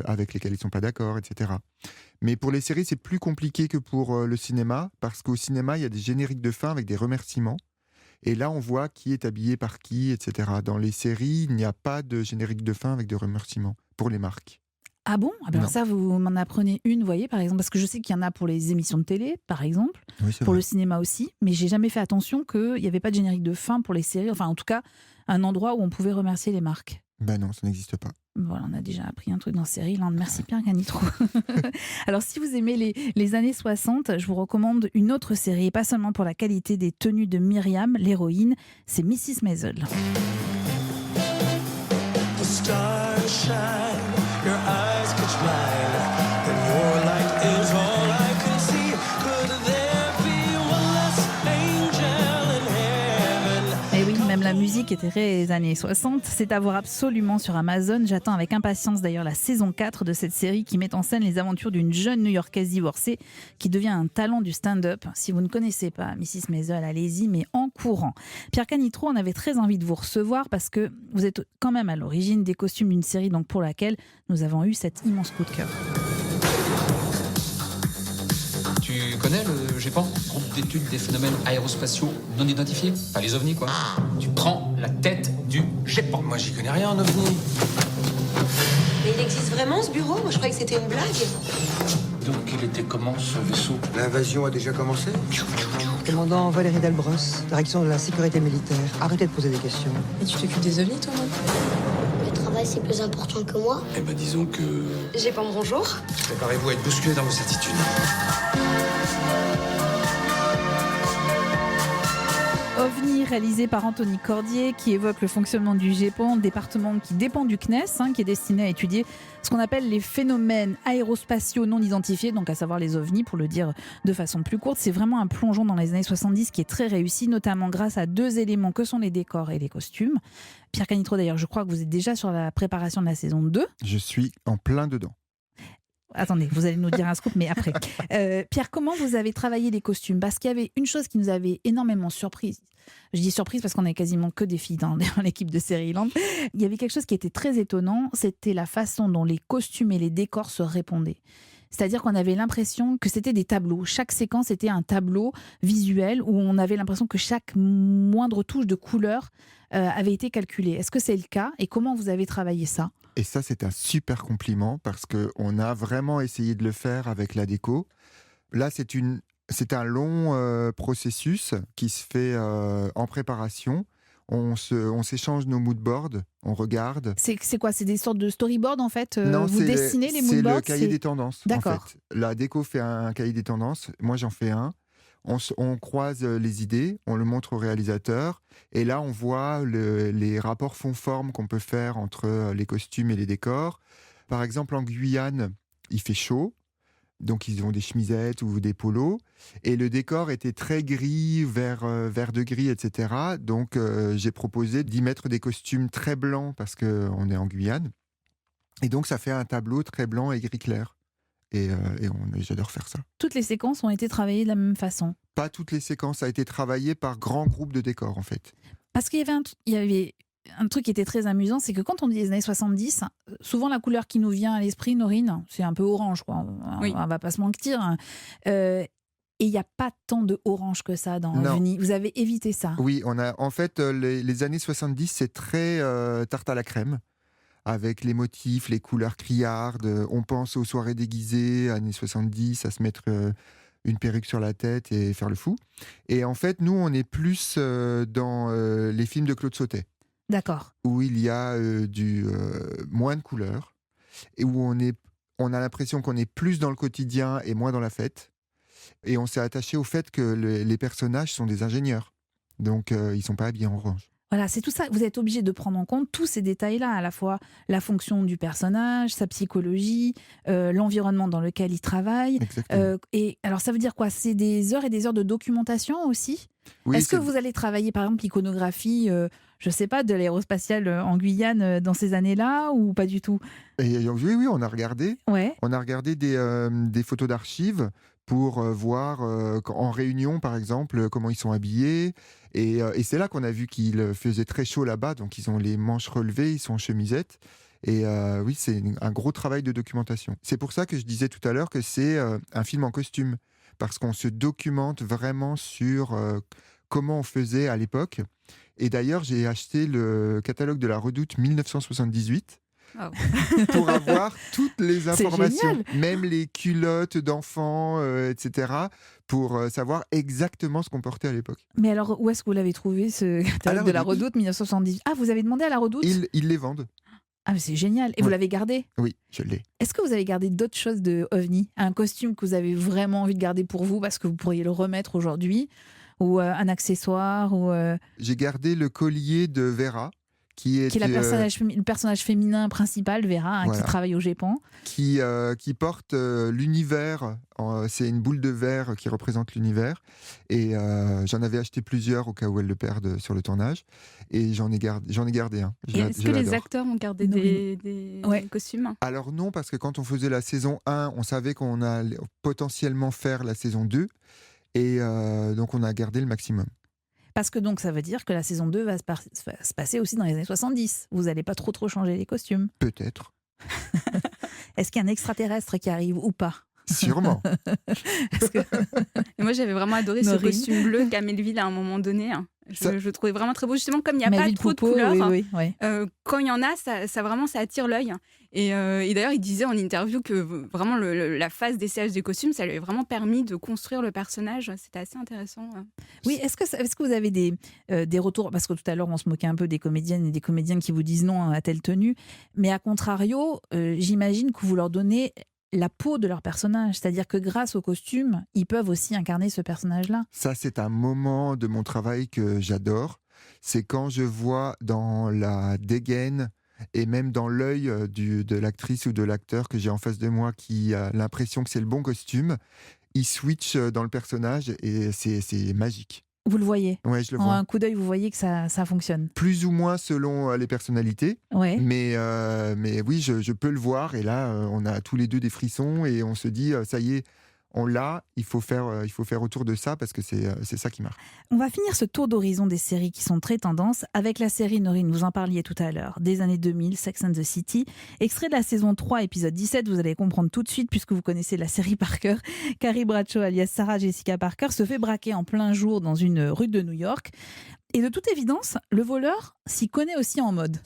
avec lesquelles ils ne sont pas d'accord, etc. Mais pour les séries, c'est plus compliqué que pour le cinéma, parce qu'au cinéma, il y a des génériques de fin avec des remerciements. Et là, on voit qui est habillé par qui, etc. Dans les séries, il n'y a pas de générique de fin avec des remerciements pour les marques. Ah bon ? Alors ça, vous m'en apprenez une, vous voyez, par exemple, parce que je sais qu'il y en a pour les émissions de télé, par exemple, pour le cinéma aussi, mais j'ai jamais fait attention qu'il n'y avait pas de générique de fin pour les séries, enfin en tout cas, un endroit où on pouvait remercier les marques. Ben non, ça n'existe pas. Voilà, on a déjà appris un truc dans série. Là, merci Pierre Canitrot. Alors, si vous aimez les années 60, je vous recommande une autre série, et pas seulement pour la qualité des tenues de Myriam, l'héroïne, c'est Mrs. Maisel. The stars shine, your eyes catch mine, and your light is all I can see. Could there be one less angel in heaven? Et oui, même la musique était des années 60. C'est à voir absolument sur Amazon. J'attends avec impatience d'ailleurs la saison 4 de cette série qui met en scène les aventures d'une jeune New-Yorkaise divorcée qui devient un talent du stand-up. Si vous ne connaissez pas Mrs. Maisel, allez-y, mais en courant. Pierre Canitrot, on avait très envie de vous recevoir parce que vous êtes quand même à l'origine des costumes d'une série donc pour laquelle nous avons eu cet immense coup de cœur. Tu connais le GEPAN, groupe d'études des phénomènes aérospatiaux non identifiés ? Pas les ovnis, quoi. Tu prends la tête du GEPAN. Moi, j'y connais rien en ovni. Mais il existe vraiment ce bureau ? Moi, je croyais que c'était une blague. Donc, il était comment, ce vaisseau ? L'invasion a déjà commencé ? Commandant Valérie Delbros, direction de la sécurité militaire. Arrêtez de poser des questions. Et tu t'occupes des ovnis, toi, non ? Le travail travail, c'est plus important que moi. Eh ben disons que... J'ai pas mon bonjour. Préparez-vous à être bousculé dans vos certitudes. OVNI, réalisé par Anthony Cordier, qui évoque le fonctionnement du GEPAN, département qui dépend du CNES, qui est destiné à étudier ce qu'on appelle les phénomènes aérospatiaux non identifiés, donc à savoir les OVNI, pour le dire de façon plus courte. C'est vraiment un plongeon dans les années 70 qui est très réussi, notamment grâce à 2 éléments que sont les décors et les costumes. Pierre Canitro, d'ailleurs, je crois que vous êtes déjà sur la préparation de la saison 2. Je suis en plein dedans. Attendez, vous allez nous dire un scoop, mais après. Pierre, comment vous avez travaillé les costumes ? Parce qu'il y avait une chose qui nous avait énormément surprise. Je dis surprise parce qu'on n'avait quasiment que des filles dans l'équipe de Seriland. Il y avait quelque chose qui était très étonnant, c'était la façon dont les costumes et les décors se répondaient. C'est-à-dire qu'on avait l'impression que c'était des tableaux. Chaque séquence était un tableau visuel où on avait l'impression que chaque moindre touche de couleur avait été calculée. Est-ce que c'est le cas ? Et comment vous avez travaillé ça ? Et ça, c'est un super compliment parce qu'on a vraiment essayé de le faire avec la déco. Là, c'est un long processus qui se fait en préparation. On s'échange nos moodboards, on regarde. C'est quoi ? C'est des sortes de storyboards en fait ? Non, vous dessinez les moodboards ? C'est le cahier des tendances. D'accord. En fait. La déco fait un cahier des tendances, moi j'en fais un. On croise les idées, on le montre au réalisateur, et là on voit les rapports fond-forme qu'on peut faire entre les costumes et les décors. Par exemple, en Guyane, il fait chaud, donc ils ont des chemisettes ou des polos, et le décor était très gris, vert de gris, etc. Donc j'ai proposé d'y mettre des costumes très blancs, parce qu'on est en Guyane, et donc ça fait un tableau très blanc et gris clair. Et j'adore faire ça. Toutes les séquences ont été travaillées de la même façon ? Pas toutes les séquences, ça a été travaillé par grands groupes de décors en fait. Parce qu'il y avait un truc qui était très amusant, c'est que quand on dit les années 70, souvent la couleur qui nous vient à l'esprit, Norine, c'est un peu orange, quoi. Oui. On va pas se mentir. Et il n'y a pas tant de orange que ça dans OVNI. Vous avez évité ça ? Oui, en fait, les années 70, c'est très tarte à la crème. Avec les motifs, les couleurs criardes. On pense aux soirées déguisées, années 70, à se mettre une perruque sur la tête et faire le fou. Et en fait, nous, on est plus dans les films de Claude Sautet. D'accord. Où il y a moins de couleurs et où on a l'impression qu'on est plus dans le quotidien et moins dans la fête. Et on s'est attaché au fait que les personnages sont des ingénieurs. Donc, ils ne sont pas habillés en orange. Voilà, c'est tout ça. Vous êtes obligé de prendre en compte tous ces détails-là, à la fois la fonction du personnage, sa psychologie, l'environnement dans lequel il travaille. Et alors, ça veut dire quoi ? C'est des heures et des heures de documentation aussi ? Oui, Est-ce que vous allez travailler, par exemple, l'iconographie, je ne sais pas, de l'aérospatiale en Guyane dans ces années-là ou pas du tout ? Oui, on a regardé. Ouais. On a regardé des photos d'archives pour voir en réunion, par exemple, comment ils sont habillés. Et c'est là qu'on a vu qu'il faisait très chaud là-bas, donc ils ont les manches relevées, ils sont en chemisette. Et oui, c'est un gros travail de documentation. C'est pour ça que je disais tout à l'heure que c'est un film en costume, parce qu'on se documente vraiment sur comment on faisait à l'époque. Et d'ailleurs, j'ai acheté le catalogue de la Redoute 1978, pour avoir toutes les informations, même les culottes d'enfants, etc., pour savoir exactement ce qu'on portait à l'époque. Mais alors, où est-ce que vous l'avez trouvé, ce catalogue de la Redoute 1978 ? Ah, vous avez demandé à la Redoute ? Ils les vendent. Ah, mais c'est génial. Et vous l'avez gardé ? Oui, je l'ai. Est-ce que vous avez gardé d'autres choses de OVNI ? Un costume que vous avez vraiment envie de garder pour vous parce que vous pourriez le remettre aujourd'hui ? Ou un accessoire ou J'ai gardé le collier de Vera, qui est le personnage féminin principal, Vera, qui travaille au GEPAN. Qui porte l'univers. C'est une boule de verre qui représente l'univers. Et j'en avais acheté plusieurs au cas où elle le perde sur le tournage. Et j'en ai gardé un. Est-ce que les acteurs ont gardé des costumes ? Alors non, parce que quand on faisait la saison 1, on savait qu'on allait potentiellement faire la saison 2. Et donc on a gardé le maximum. Parce que donc ça veut dire que la saison 2 va se passer aussi dans les années 70. Vous n'allez pas trop changer les costumes. Peut-être. Est-ce qu'il y a un extraterrestre qui arrive ou pas ? Sûrement. Et moi, j'avais vraiment adoré ce Norine. costume bleu qu'a Melville à un moment donné. Je le trouvais vraiment très beau. Justement, comme il n'y a Melville pas trop Poupeau, de couleurs, oui. quand il y en a, ça attire l'œil. Et d'ailleurs, il disait en interview que vraiment la phase d'essayage des costumes, ça lui a vraiment permis de construire le personnage. C'était assez intéressant. Oui, est-ce que vous avez des retours? Parce que tout à l'heure, on se moquait un peu des comédiennes et des comédiens qui vous disent non à telle tenue. Mais à contrario, j'imagine que vous leur donnez la peau de leur personnage. C'est-à-dire que grâce au costume, ils peuvent aussi incarner ce personnage-là. Ça, c'est un moment de mon travail que j'adore. C'est quand je vois dans la dégaine et même dans l'œil de l'actrice ou de l'acteur que j'ai en face de moi qui a l'impression que c'est le bon costume, il switch dans le personnage et c'est magique. Vous le voyez? Ouais, je le En vois. un coup d'œil, vous voyez que ça fonctionne. Plus ou moins selon les personnalités. Ouais. Mais oui, je peux le voir. Et là, on a tous les deux des frissons et on se dit, ça y est, on l'a, il faut faire autour de ça parce que c'est ça qui marche. On va finir ce tour d'horizon des séries qui sont très tendances avec la série, Norine, vous en parliez tout à l'heure, des années 2000, Sex and the City. Extrait de la saison 3, épisode 17, vous allez comprendre tout de suite puisque vous connaissez la série par cœur. Carrie Bradshaw, alias Sarah Jessica Parker, se fait braquer en plein jour dans une rue de New York. Et de toute évidence, le voleur s'y connaît aussi en mode.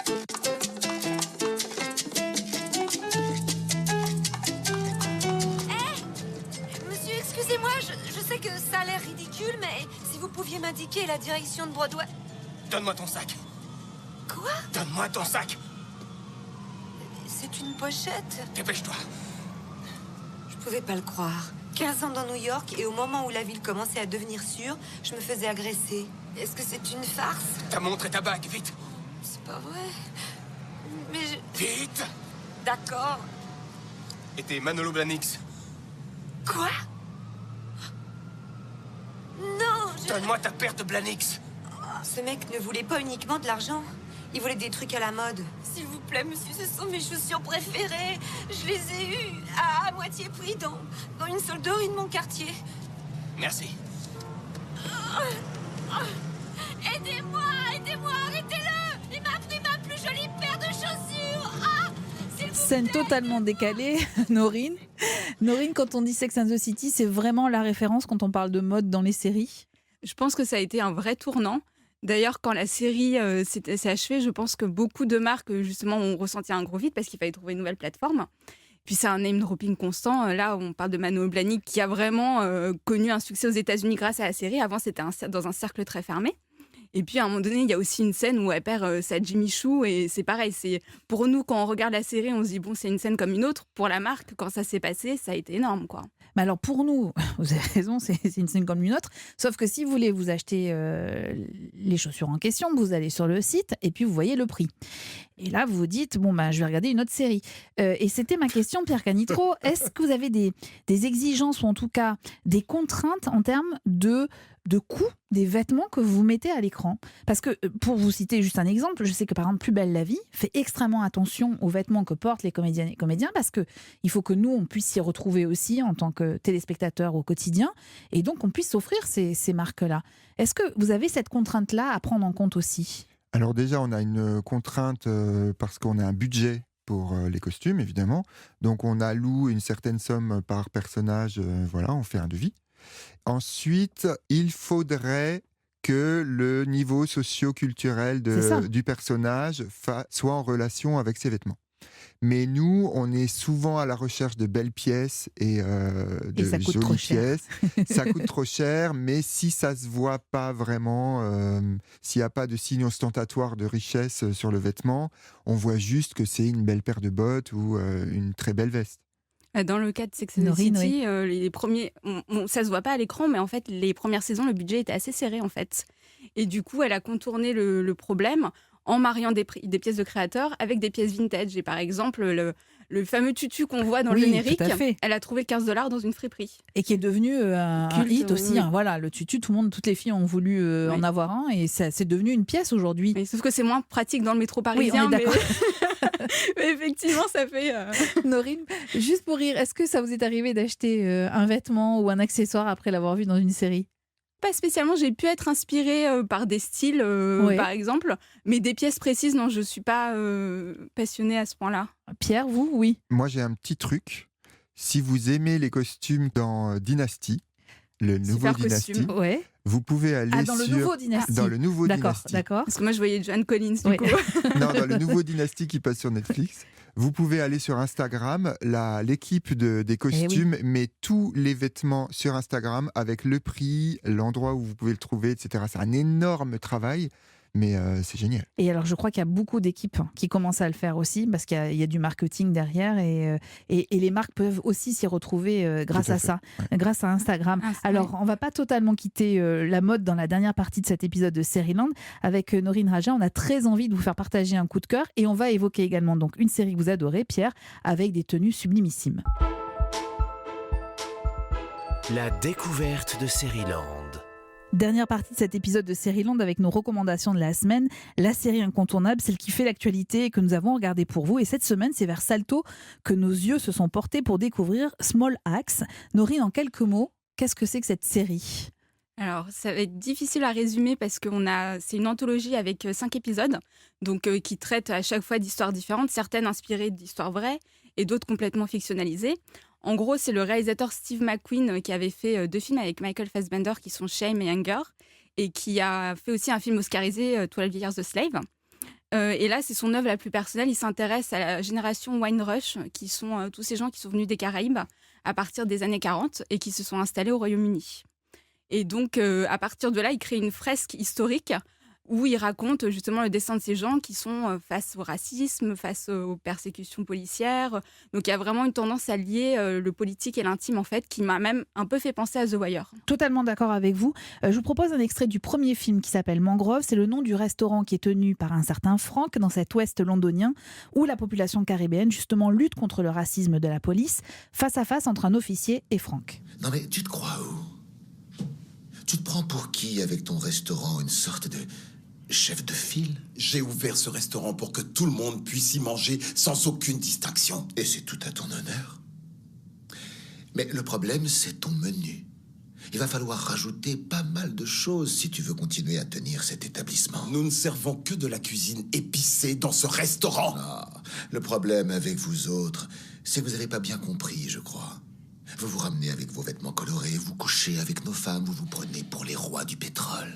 Monsieur, excusez-moi, je sais que ça a l'air ridicule, mais si vous pouviez m'indiquer la direction de Broadway... Donne-moi ton sac. Quoi? Donne-moi ton sac. C'est une pochette? Dépêche-toi. Je pouvais pas le croire. 15 ans dans New York, et au moment où la ville commençait à devenir sûre, je me faisais agresser. Est-ce que c'est une farce? Ta montre et ta bague, vite. C'est pas vrai. Mais je... Vite. D'accord. Et t'es Manolo Blahniks. Quoi? Non, Donne-moi ta paire de Blahniks. Ce mec ne voulait pas uniquement de l'argent. Il voulait des trucs à la mode. S'il vous plaît, monsieur, ce sont mes chaussures préférées. Je les ai eues à moitié prix dans une solderie de mon quartier. Merci. Aidez-moi, arrêtez-le! Il m'a pris ma plus jolie paire de chaussures. S'il vous Scène totalement décalée, Norine. Norine, quand on dit Sex and the City, c'est vraiment la référence quand on parle de mode dans les séries? Je pense que ça a été un vrai tournant. D'ailleurs, quand la série s'est achevée, je pense que beaucoup de marques, justement, ont ressenti un gros vide parce qu'il fallait trouver une nouvelle plateforme. Puis c'est un name dropping constant. Là, on parle de Manolo Blahniks qui a vraiment connu un succès aux États-Unis grâce à la série. Avant, c'était dans un cercle très fermé. Et puis, à un moment donné, il y a aussi une scène où elle perd sa Jimmy Choo. Et c'est pareil. Pour nous, quand on regarde la série, on se dit, bon, c'est une scène comme une autre. Pour la marque, quand ça s'est passé, ça a été énorme, quoi. Mais alors pour nous, vous avez raison, c'est une scène comme une autre. Sauf que si vous voulez vous acheter les chaussures en question, vous allez sur le site et puis vous voyez le prix. Et là, vous vous dites, bon, je vais regarder une autre série. Et c'était ma question, Pierre Canitro. Est-ce que vous avez des exigences ou en tout cas des contraintes en termes de coût des vêtements que vous mettez à l'écran? Parce que, pour vous citer juste un exemple, je sais que par exemple Plus belle la vie fait extrêmement attention aux vêtements que portent les comédiennes et comédiens parce qu'il faut que nous, on puisse s'y retrouver aussi en tant que téléspectateurs au quotidien et donc on puisse s'offrir ces marques-là. Est-ce que vous avez cette contrainte-là à prendre en compte aussi? Alors déjà, on a une contrainte parce qu'on a un budget pour les costumes, évidemment. Donc on alloue une certaine somme par personnage, voilà, on fait un devis. Ensuite, il faudrait que le niveau socio-culturel du personnage soit en relation avec ses vêtements. Mais nous, on est souvent à la recherche de belles pièces et de jolies pièces. Ça coûte trop cher, mais si ça se voit pas vraiment, s'il n'y a pas de signe ostentatoire de richesse sur le vêtement, on voit juste que c'est une belle paire de bottes ou une très belle veste. Dans le cas de Sex and the City, les premiers, ça se voit pas à l'écran, mais en fait, les premières saisons, le budget était assez serré, en fait. Et du coup, elle a contourné le problème en mariant des pièces de créateurs avec des pièces vintage. Et par exemple, le fameux tutu qu'on voit dans le générique, elle a trouvé $15 dans une friperie. Et qui est devenu un hit aussi. Oui. Hein, voilà, le tutu, toutes les filles ont voulu en avoir un et c'est devenu une pièce aujourd'hui. Sauf que c'est moins pratique dans le métro parisien. Oui, on est d'accord. Mais effectivement, ça fait... Norine, juste pour rire, est-ce que ça vous est arrivé d'acheter un vêtement ou un accessoire après l'avoir vu dans une série? Pas spécialement, j'ai pu être inspirée par des styles, par exemple, mais des pièces précises, non, je ne suis pas passionnée à ce point-là. Pierre, vous, oui? Moi, j'ai un petit truc, Si vous aimez les costumes dans Dynasty, le nouveau Super Dynasty, costume. Ouais. vous pouvez aller dans le sur... nouveau Dynasty. Dans le nouveau Dynasty. D'accord. Parce que moi, je voyais Joan Collins, du Oui. coup. Non, dans le nouveau Dynasty qui passe sur Netflix. Vous pouvez aller sur Instagram, l'équipe des costumes met tous les vêtements sur Instagram avec le prix, l'endroit où vous pouvez le trouver, etc. C'est un énorme travail, mais c'est génial. Et alors, je crois qu'il y a beaucoup d'équipes qui commencent à le faire aussi, parce qu'il y a du marketing derrière, et les marques peuvent aussi s'y retrouver grâce à ça, grâce à Instagram. Alors, on va pas totalement quitter la mode dans la dernière partie de cet épisode de Seriland. Avec Noreen Raja, on a très envie de vous faire partager un coup de cœur, et on va évoquer également donc une série que vous adorez, Pierre, avec des tenues sublimissimes. La découverte de Seriland. Dernière partie de cet épisode de Seriland avec nos recommandations de la semaine, la série incontournable, celle qui fait l'actualité et que nous avons regardée pour vous. Et cette semaine, c'est vers Salto que nos yeux se sont portés pour découvrir Small Axe. Noreen, en quelques mots, qu'est-ce que c'est que cette série ? Alors, ça va être difficile à résumer parce que c'est une anthologie avec 5 épisodes, donc qui traitent à chaque fois d'histoires différentes, certaines inspirées d'histoires vraies et d'autres complètement fictionnalisées. En gros, c'est le réalisateur Steve McQueen qui avait fait 2 films avec Michael Fassbender qui sont Shame et Anger, et qui a fait aussi un film oscarisé, 12 Years a Slave. Et là, c'est son œuvre la plus personnelle. Il s'intéresse à la génération Wine Rush, qui sont tous ces gens qui sont venus des Caraïbes à partir des années 40 et qui se sont installés au Royaume-Uni. Et donc, à partir de là, il crée une fresque historique où il raconte justement le destin de ces gens qui sont face au racisme, face aux persécutions policières. Donc, il y a vraiment une tendance à lier le politique et l'intime, en fait, qui m'a même un peu fait penser à The Wire. Totalement d'accord avec vous. Je vous propose un extrait du premier film qui s'appelle Mangrove. C'est le nom du restaurant qui est tenu par un certain Frank dans cet ouest londonien où la population caribéenne, justement, lutte contre le racisme de la police, face à face entre un officier et Frank. Non mais tu te crois où? Tu te prends pour qui avec ton restaurant? Une sorte de chef de file? J'ai ouvert ce restaurant pour que tout le monde puisse y manger sans aucune distinction. Et c'est tout à ton honneur. Mais le problème, c'est ton menu. Il va falloir rajouter pas mal de choses si tu veux continuer à tenir cet établissement. Nous ne servons que de la cuisine épicée dans ce restaurant. Ah, le problème avec vous autres, c'est que vous n'avez pas bien compris, je crois. Vous vous ramenez avec vos vêtements colorés, vous couchez avec nos femmes, vous vous prenez pour les rois du pétrole.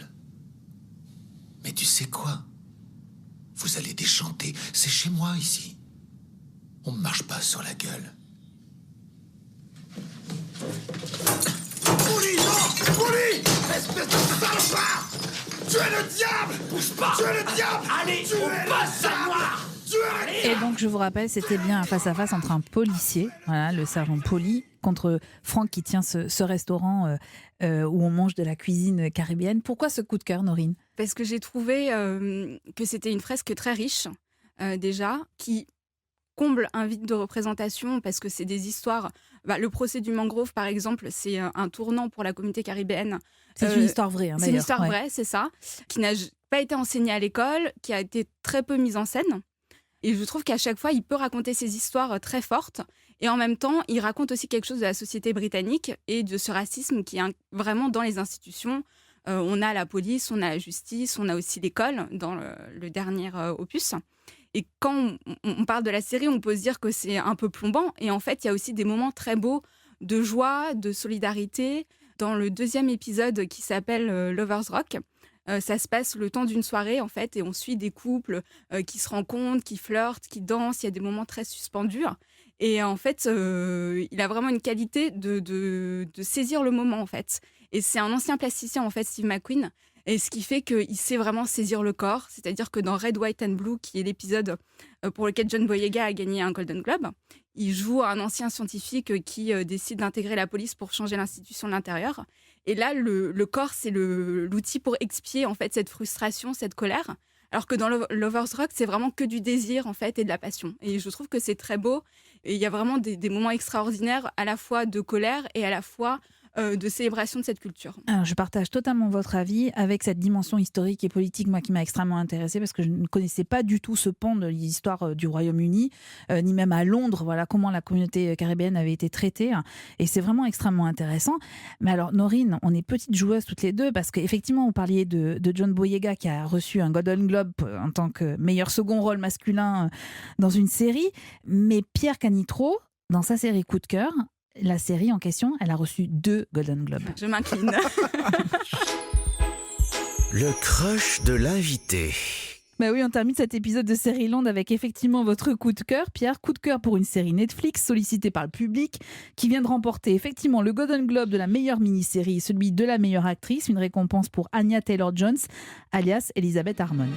Mais tu sais quoi? Vous allez déchanter. C'est chez moi, ici. On ne marche pas sur la gueule. Pouli, non! Pouli! Espèce de salopard! Tu es le diable! Bouge pas! Tu es le diable! Allez, on passe à moi! Et donc, je vous rappelle, c'était bien un face-à-face entre un policier, voilà, le sergent Poli, contre Frank qui tient ce restaurant où on mange de la cuisine caribéenne. Pourquoi ce coup de cœur, Noreen? Parce que j'ai trouvé que c'était une fresque très riche, déjà, qui comble un vide de représentation parce que c'est des histoires. Le procès du mangrove, par exemple, c'est un tournant pour la communauté caribéenne. C'est une histoire vraie, c'est une histoire vraie, c'est ça, qui n'a pas été enseignée à l'école, qui a été très peu mise en scène. Et je trouve qu'à chaque fois, il peut raconter ces histoires très fortes. Et en même temps, il raconte aussi quelque chose de la société britannique et de ce racisme qui est vraiment dans les institutions. On a la police, on a la justice, on a aussi l'école dans le dernier opus. Et quand on parle de la série, on peut se dire que c'est un peu plombant. Et en fait, il y a aussi des moments très beaux de joie, de solidarité. Dans le 2e épisode qui s'appelle Lovers Rock, ça se passe le temps d'une soirée, en fait, et on suit des couples qui se rencontrent, qui flirtent, qui dansent. Il y a des moments très suspendus. Et en fait, il a vraiment une qualité de saisir le moment, en fait. Et c'est un ancien plasticien, en fait, Steve McQueen. Et ce qui fait qu'il sait vraiment saisir le corps. C'est-à-dire que dans Red, White and Blue, qui est l'épisode pour lequel John Boyega a gagné un Golden Globe, il joue un ancien scientifique qui décide d'intégrer la police pour changer l'institution de l'intérieur. Et là, le corps, c'est l'outil pour expier, en fait, cette frustration, cette colère. Alors que dans Lovers Rock, c'est vraiment que du désir, en fait, et de la passion. Et je trouve que c'est très beau. Et il y a vraiment des moments extraordinaires, à la fois de colère et à la fois de célébration de cette culture. Alors, je partage totalement votre avis avec cette dimension historique et politique, moi, qui m'a extrêmement intéressée parce que je ne connaissais pas du tout ce pan de l'histoire du Royaume-Uni, ni même à Londres, voilà comment la communauté caribéenne avait été traitée. Et c'est vraiment extrêmement intéressant. Mais alors, Noreen, on est petites joueuses toutes les deux parce qu'effectivement, vous parliez de John Boyega qui a reçu un Golden Globe en tant que meilleur second rôle masculin dans une série. Mais Pierre Canitro, dans sa série Coup de cœur, la série en question, elle a reçu 2 Golden Globes. Je m'incline. Le crush de l'invité. Bah oui, on termine cet épisode de Série Land avec effectivement votre coup de cœur. Pierre, coup de cœur pour une série Netflix sollicitée par le public qui vient de remporter effectivement le Golden Globe de la meilleure mini-série et celui de la meilleure actrice, une récompense pour Anya Taylor-Jones, alias Elizabeth Harmon.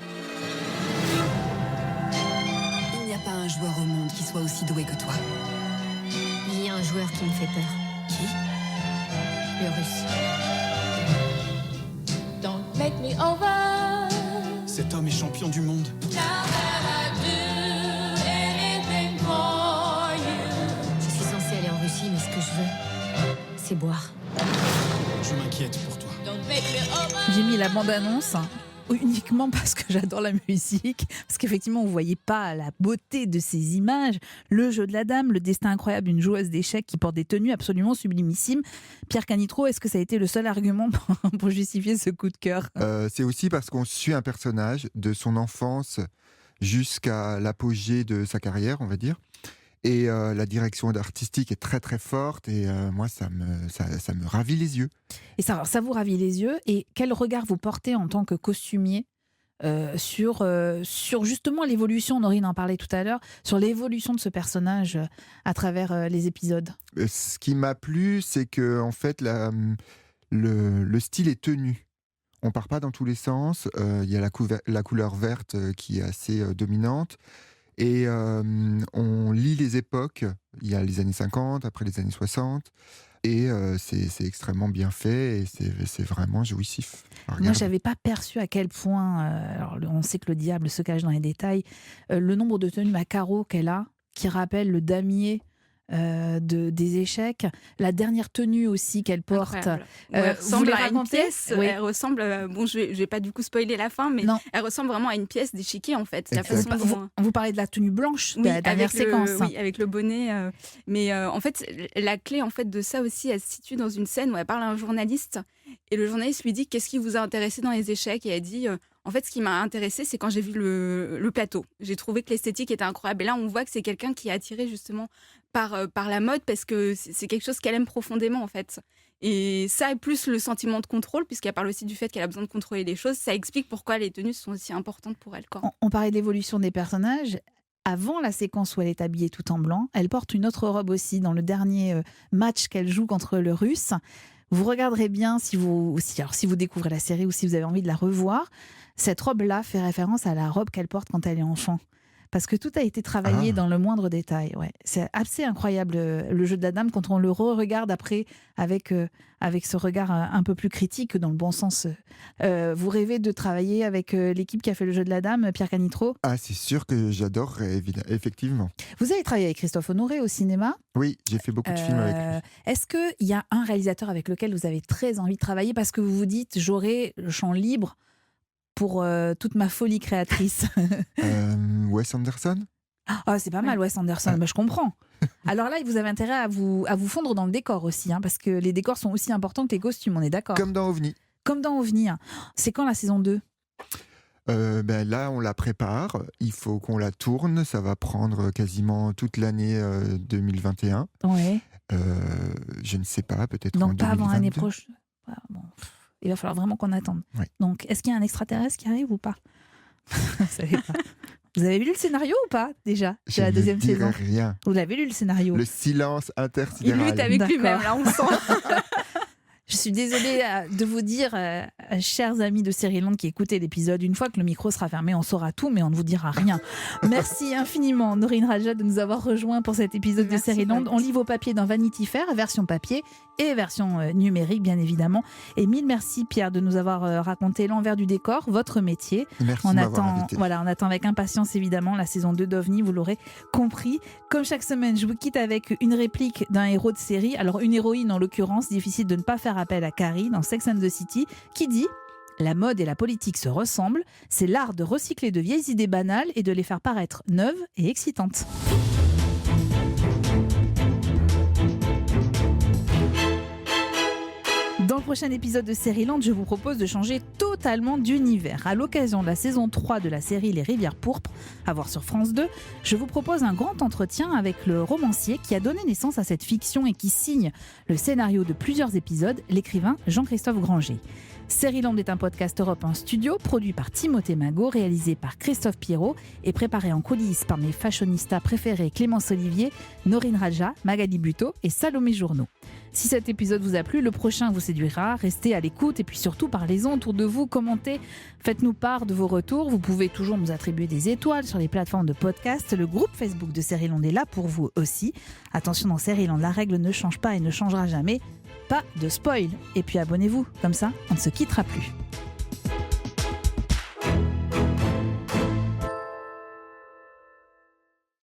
Il n'y a pas un joueur au monde qui soit aussi doué que toi. Il y a un joueur qui me fait peur. Qui ? Le Russe. Don't make me over. Cet homme est champion du monde. Je suis censée aller en Russie, mais ce que je veux, c'est boire. Je m'inquiète pour toi. J'ai mis la bande-annonce uniquement parce que j'adore la musique, parce qu'effectivement on ne voyait pas la beauté de ces images, le jeu de la dame, le destin incroyable d'une joueuse d'échecs qui porte des tenues absolument sublimissimes. Pierre Canitro, est-ce que ça a été le seul argument pour justifier ce coup de cœur ? C'est aussi parce qu'on suit un personnage de son enfance jusqu'à l'apogée de sa carrière, on va dire. Et la direction artistique est très très forte et moi ça me ravit les yeux. Et ça vous ravit les yeux. Et quel regard vous portez en tant que costumier sur justement l'évolution, Norine en parlait tout à l'heure, sur l'évolution de ce personnage à travers les épisodes ? Ce qui m'a plu, c'est que en fait le style est tenu. On part pas dans tous les sens. Il y a la couleur verte qui est assez dominante. Et on lit les époques. Il y a les années 50, après les années 60. Et c'est extrêmement bien fait et c'est vraiment jouissif. Moi, je n'avais pas perçu à quel point, alors on sait que le diable se cache dans les détails, le nombre de tenues à carreaux qu'elle a, qui rappellent le damier des échecs, la dernière tenue aussi qu'elle porte. Elle ressemble à une pièce. Oui. Elle ressemble, je vais pas du coup spoiler la fin, mais elle ressemble vraiment à une pièce d'échiquier en fait. La façon vous parlez de la tenue blanche de la dernière séquence. Oui, avec le bonnet. Mais en fait, la clé en fait de ça aussi, elle se situe dans une scène où elle parle à un journaliste et le journaliste lui dit qu'est-ce qui vous a intéressé dans les échecs et elle dit en fait, ce qui m'a intéressé, c'est quand j'ai vu le plateau. J'ai trouvé que l'esthétique était incroyable. Et là, on voit que c'est quelqu'un qui est attiré justement par la mode parce que c'est quelque chose qu'elle aime profondément, en fait. Et ça, et plus le sentiment de contrôle, puisqu'elle parle aussi du fait qu'elle a besoin de contrôler les choses, ça explique pourquoi les tenues sont aussi importantes pour elle. On parlait de l'évolution des personnages. Avant la séquence où elle est habillée tout en blanc, elle porte une autre robe aussi dans le dernier match qu'elle joue contre le Russe. Vous regarderez bien si vous découvrez la série ou si vous avez envie de la revoir. Cette robe-là fait référence à la robe qu'elle porte quand elle est enfant. Parce que tout a été travaillé dans le moindre détail. Ouais. C'est assez incroyable le jeu de la dame quand on le re-regarde après avec ce regard un peu plus critique dans le bon sens. Vous rêvez de travailler avec l'équipe qui a fait le jeu de la dame, Pierre Canitro ? Ah, c'est sûr que j'adorerais, effectivement. Vous avez travaillé avec Christophe Honoré au cinéma ? Oui, j'ai fait beaucoup de films avec lui. Est-ce qu'il y a un réalisateur avec lequel vous avez très envie de travailler parce que vous vous dites j'aurai le champ libre pour toute ma folie créatrice? Wes Anderson. Ah, c'est pas mal, Wes Anderson, je comprends. Alors là, vous avez intérêt à vous fondre dans le décor aussi, parce que les décors sont aussi importants que les costumes, on est d'accord. Comme dans OVNI. Comme dans OVNI. C'est quand la saison 2 ? Là, on la prépare. Il faut qu'on la tourne. Ça va prendre quasiment toute l'année 2021. Ouais. Je ne sais pas, peut-être donc en 2022. Donc pas avant l'année prochaine. Il va falloir vraiment qu'on attende. Oui. Donc, est-ce qu'il y a un extraterrestre qui arrive ou pas? Vous savez pas. Vous avez lu le scénario ou pas, déjà? C'est la deuxième saison. Rien. Vous l'avez lu, le scénario? Le silence intersidéral. Il lutte avec lui-même, là, on le sent. Je suis désolée de vous dire, chers amis de Série Land qui écoutez l'épisode, une fois que le micro sera fermé, on saura tout, mais on ne vous dira rien. Merci infiniment, Norine Rajat, de nous avoir rejoints pour cet épisode de Série Land. On lit vos papiers dans Vanity Fair, version papier et version numérique, bien évidemment. Et mille merci, Pierre, de nous avoir raconté l'envers du décor, votre métier. Merci on de m'avoir invité. Voilà, on attend avec impatience, évidemment, la saison 2 d'OVNI, vous l'aurez compris. Comme chaque semaine, je vous quitte avec une réplique d'un héros de série. Alors, une héroïne, en l'occurrence, difficile de ne pas faire appel à Carrie dans Sex and the City, qui dit « La mode et la politique se ressemblent, c'est l'art de recycler de vieilles idées banales et de les faire paraître neuves et excitantes. » Dans le prochain épisode de Sérieland, je vous propose de changer totalement d'univers. À l'occasion de la saison 3 de la série Les Rivières pourpres, à voir sur France 2, je vous propose un grand entretien avec le romancier qui a donné naissance à cette fiction et qui signe le scénario de plusieurs épisodes, l'écrivain Jean-Christophe Granger. Sérieland est un podcast Europe 1 Studio, produit par Timothée Magot, réalisé par Christophe Pierrot et préparé en coulisses par mes fashionistas préférés Clémence Olivier, Norine Raja, Magali Buteau et Salomé Journeau. Si cet épisode vous a plu, le prochain vous séduira. Restez à l'écoute et puis surtout parlez-en autour de vous, commentez, faites-nous part de vos retours. Vous pouvez toujours nous attribuer des étoiles sur les plateformes de podcast. Le groupe Facebook de Sérieland est là pour vous aussi. Attention, dans Sérieland, la règle ne change pas et ne changera jamais. Pas de spoil. Et puis abonnez-vous, comme ça on ne se quittera plus.